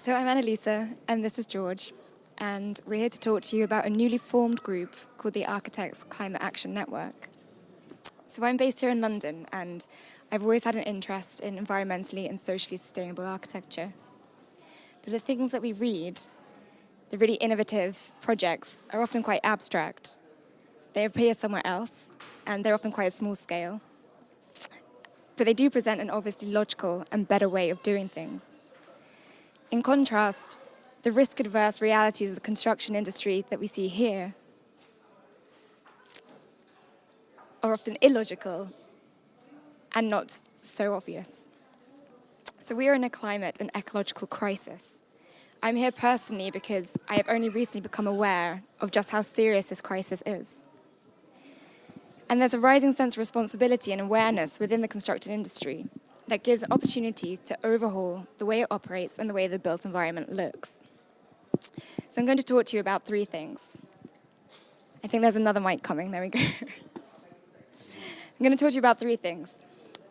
So I'm Annalisa, and this is George, and we're here to talk to you about a newly formed group called the Architects Climate Action Network. So I'm based here in London, and I've always had an interest in environmentally and socially sustainable architecture. But the things that we read, the really innovative projects, are often quite abstract. They appear somewhere else, and they're often quite small scale. But they do present an obviously logical and better way of doing things. In contrast, the risk-averse realities of the construction industry that we see here are often illogical and not so obvious. So we are in a climate and ecological crisis. I'm here personally because I have only recently become aware of just how serious this crisis is. And there's a rising sense of responsibility and awareness within the construction industry that gives an opportunity to overhaul the way it operates and the way the built environment looks. So I'm going to talk to you about three things. I think there's another mic coming. There we go. I'm going to talk to you about three things.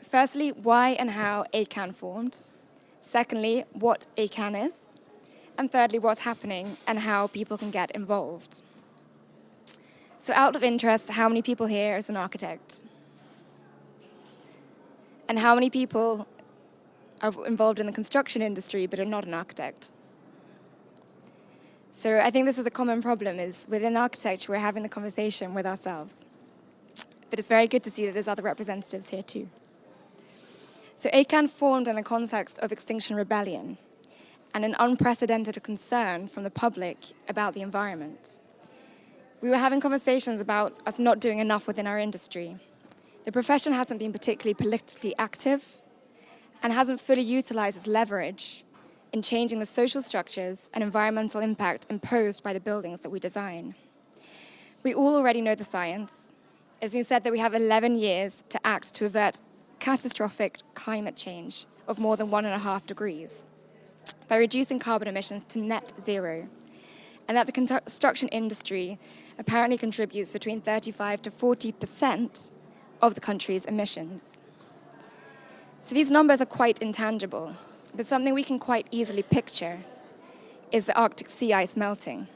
Firstly, why and how ACAN formed. Secondly, what ACAN is. And thirdly, what's happening and how people can get involved. So out of interest, how many people here is an architect? And how many people are involved in the construction industry but are not an architect? So I think this is a common problem, is within architecture we're having the conversation with ourselves. But it's very good to see that there's other representatives here too. So ACAN formed in the context of Extinction Rebellion and an unprecedented concern from the public about the environment. We were having conversations about us not doing enough within our industry. The profession hasn't been particularly politically active and hasn't fully utilized its leverage in changing the social structures and environmental impact imposed by the buildings that we design. We all already know the science. It's been said that we have 11 years to act to avert catastrophic climate change of more than 1.5 degrees by reducing carbon emissions to net zero, and that the construction industry apparently contributes between 35 to 40% of the country's emissions. So these numbers are quite intangible, but something we can quite easily picture is the Arctic sea ice melting.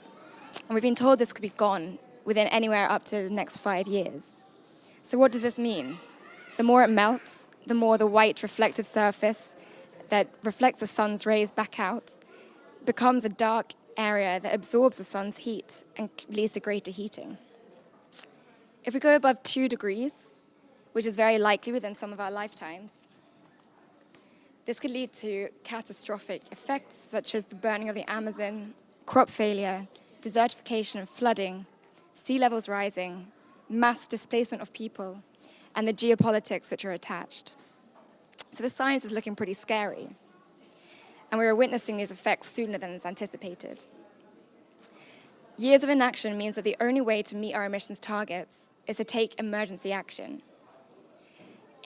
And we've been told this could be gone within anywhere up to the next 5 years. So what does this mean? The more it melts, the more the white reflective surface that reflects the sun's rays back out becomes a dark area that absorbs the sun's heat and leads to greater heating. If we go above 2 degrees, which is very likely within some of our lifetimes, this could lead to catastrophic effects such as the burning of the Amazon, crop failure, desertification and flooding, sea levels rising, mass displacement of people, and the geopolitics which are attached. So the science is looking pretty scary, and we are witnessing these effects sooner than is anticipated. Years of inaction means that the only way to meet our emissions targets is to take emergency action.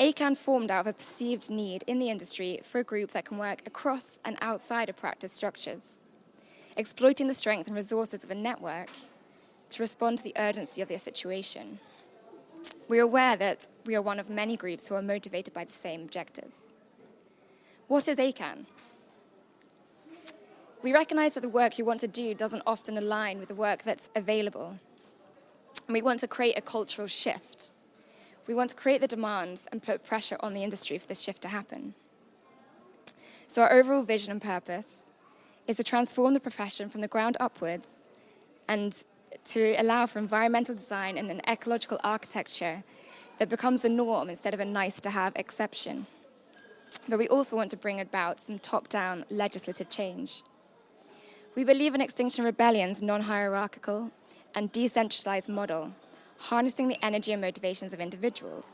ACAN formed out of a perceived need in the industry for a group that can work across and outside of practice structures, exploiting the strength and resources of a network to respond to the urgency of their situation. We are aware that we are one of many groups who are motivated by the same objectives. What is ACAN? We recognize that the work you want to do doesn't often align with the work that's available. And we want to create a cultural shift. We want to create the demands and put pressure on the industry for this shift to happen. So our overall vision and purpose is to transform the profession from the ground upwards and to allow for environmental design and an ecological architecture that becomes the norm instead of a nice-to-have exception. But we also want to bring about some top-down legislative change. We believe in Extinction Rebellion's non-hierarchical and decentralized model, harnessing the energy and motivations of individuals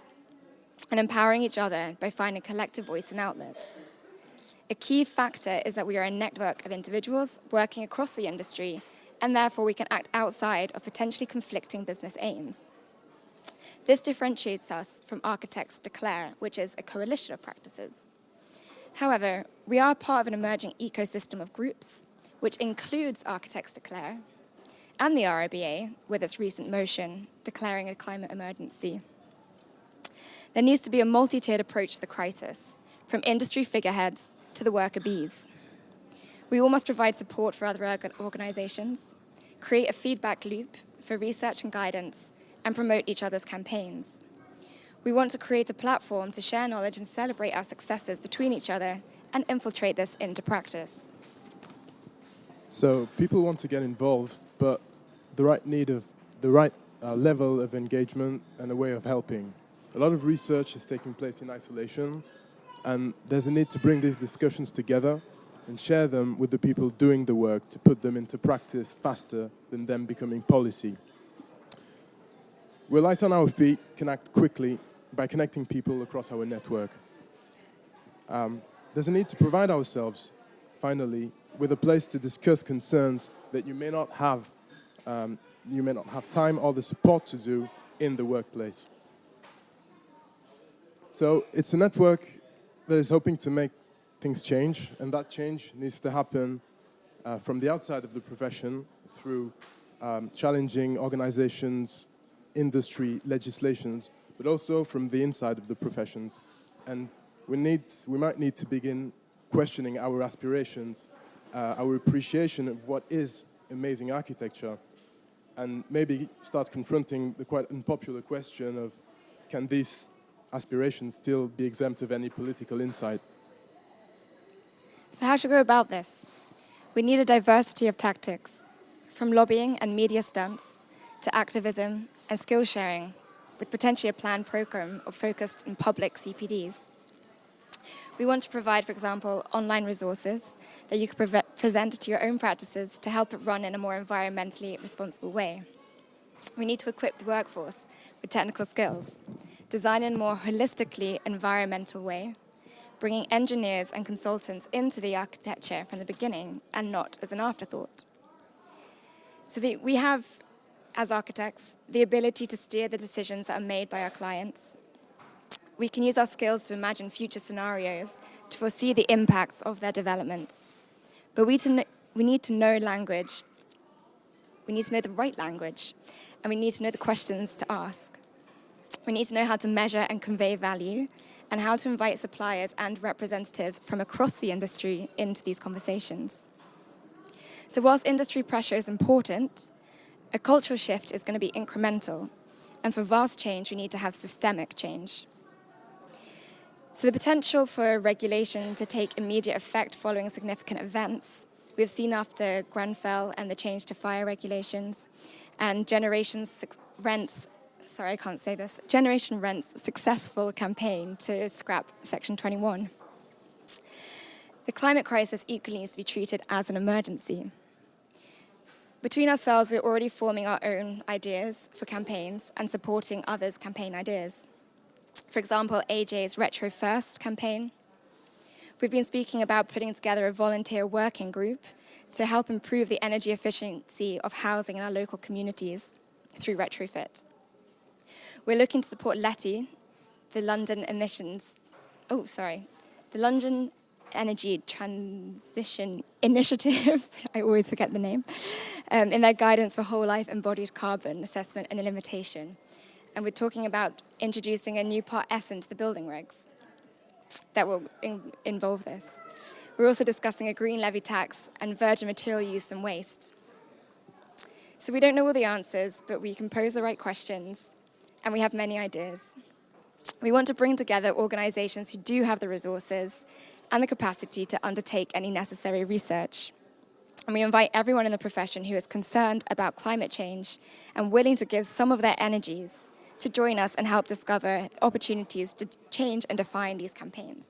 and empowering each other by finding collective voice and outlet. A key factor is that we are a network of individuals working across the industry, and therefore we can act outside of potentially conflicting business aims. This differentiates us from Architects Declare, which is a coalition of practices. However, we are part of an emerging ecosystem of groups, which includes Architects Declare and the RIBA, with its recent motion declaring a climate emergency. There needs to be a multi-tiered approach to the crisis, from industry figureheads to the worker bees. We all must provide support for other organizations, create a feedback loop for research and guidance, and promote each other's campaigns. We want to create a platform to share knowledge and celebrate our successes between each other and infiltrate this into practice. So people want to get involved, but the right level of engagement and a way of helping. A lot of research is taking place in isolation, and there's a need to bring these discussions together and share them with the people doing the work to put them into practice faster than them becoming policy. We're light on our feet, can act quickly by connecting people across our network. There's a need to provide ourselves, finally, with a place to discuss concerns that you may not have time or the support to do in the workplace. So it's a network that is hoping to make things change, and that change needs to happen from the outside of the profession through challenging organizations, industry, legislations, but also from the inside of the professions. And we might need to begin questioning our aspirations, our appreciation of what is amazing architecture, and maybe start confronting the quite unpopular question of, can these aspirations still be exempt of any political insight? So how should we go about this? We need a diversity of tactics, from lobbying and media stunts to activism and skill sharing, with potentially a planned program of focused and public CPDs. We want to provide, for example, online resources that you can present to your own practices to help it run in a more environmentally responsible way. We need to equip the workforce with technical skills, design in a more holistically environmental way, bringing engineers and consultants into the architecture from the beginning and not as an afterthought. So we have, as architects, the ability to steer the decisions that are made by our clients. We can use our skills to imagine future scenarios, to foresee the impacts of their developments. But we need to know language. We need to know the right language, and we need to know the questions to ask. We need to know how to measure and convey value, and how to invite suppliers and representatives from across the industry into these conversations. So whilst industry pressure is important, a cultural shift is going to be incremental, and for vast change, we need to have systemic change. So the potential for regulation to take immediate effect following significant events, we've seen after Grenfell and the change to fire regulations, and Generation Rent's successful campaign to scrap Section 21. The climate crisis equally needs to be treated as an emergency. Between ourselves, we're already forming our own ideas for campaigns and supporting others' campaign ideas. For example, AJ's Retro First campaign. We've been speaking about putting together a volunteer working group to help improve the energy efficiency of housing in our local communities through retrofit. We're looking to support LETI, the London Energy Transition Initiative, I always forget the name, in their guidance for whole life embodied carbon assessment and limitation. And we're talking about introducing a new Part S into the building regs that will involve this. We're also discussing a green levy tax and virgin material use and waste. So we don't know all the answers, but we can pose the right questions, and we have many ideas. We want to bring together organizations who do have the resources and the capacity to undertake any necessary research. And we invite everyone in the profession who is concerned about climate change and willing to give some of their energies to join us and help discover opportunities to change and define these campaigns.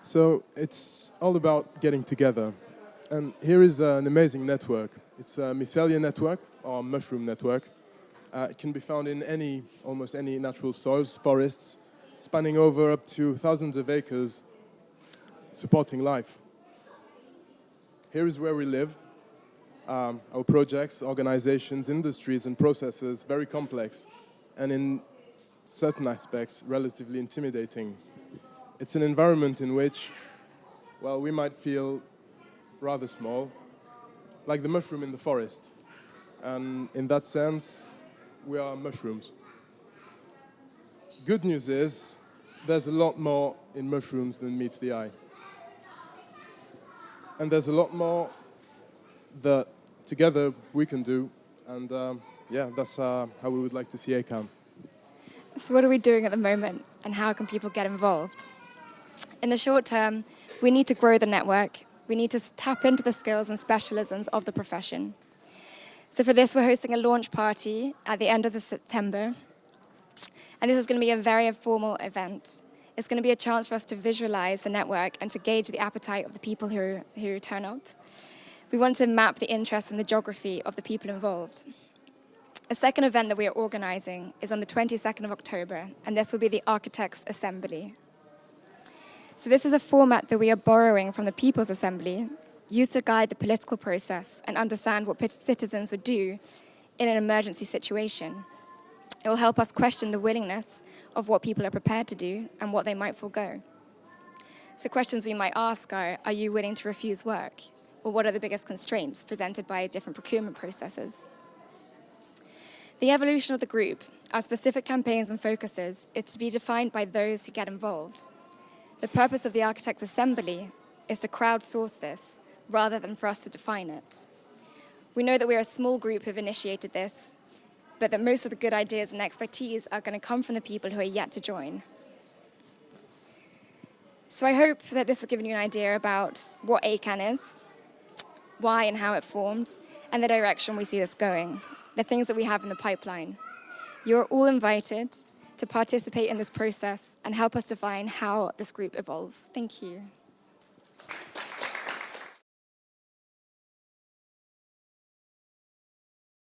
So it's all about getting together. And here is an amazing network. It's a mycelia network, or mushroom network. It can be found in almost any natural soils, forests, spanning over up to thousands of acres, supporting life. Here is where we live. Our projects, organizations, industries, and processes, very complex, and in certain aspects, relatively intimidating. It's an environment in which, well, we might feel rather small, like the mushroom in the forest. And in that sense, we are mushrooms. Good news is, there's a lot more in mushrooms than meets the eye. And there's a lot more that together we can do. And yeah, that's how we would like to see ACAN. So what are we doing at the moment, and how can people get involved? In the short term, we need to grow the network. We need to tap into the skills and specialisms of the profession. So for this, we're hosting a launch party at the end of September. And this is going to be a very informal event. It's going to be a chance for us to visualize the network and to gauge the appetite of the people who turn up. We want to map the interests and the geography of the people involved. A second event that we are organizing is on the 22nd of October, and this will be the Architects' Assembly. So this is a format that we are borrowing from the People's Assembly, used to guide the political process and understand what citizens would do in an emergency situation. It will help us question the willingness of what people are prepared to do and what they might forego. So questions we might ask are you willing to refuse work? Or what are the biggest constraints presented by different procurement processes? The evolution of the group, our specific campaigns and focuses, is to be defined by those who get involved. The purpose of the Architects' Assembly is to crowdsource this, rather than for us to define it. We know that we are a small group who've initiated this, but that most of the good ideas and expertise are going to come from the people who are yet to join. So I hope that this has given you an idea about what ACAN is, why and how it formed, and the direction we see this going, the things that we have in the pipeline. You are all invited to participate in this process and help us define how this group evolves. Thank you.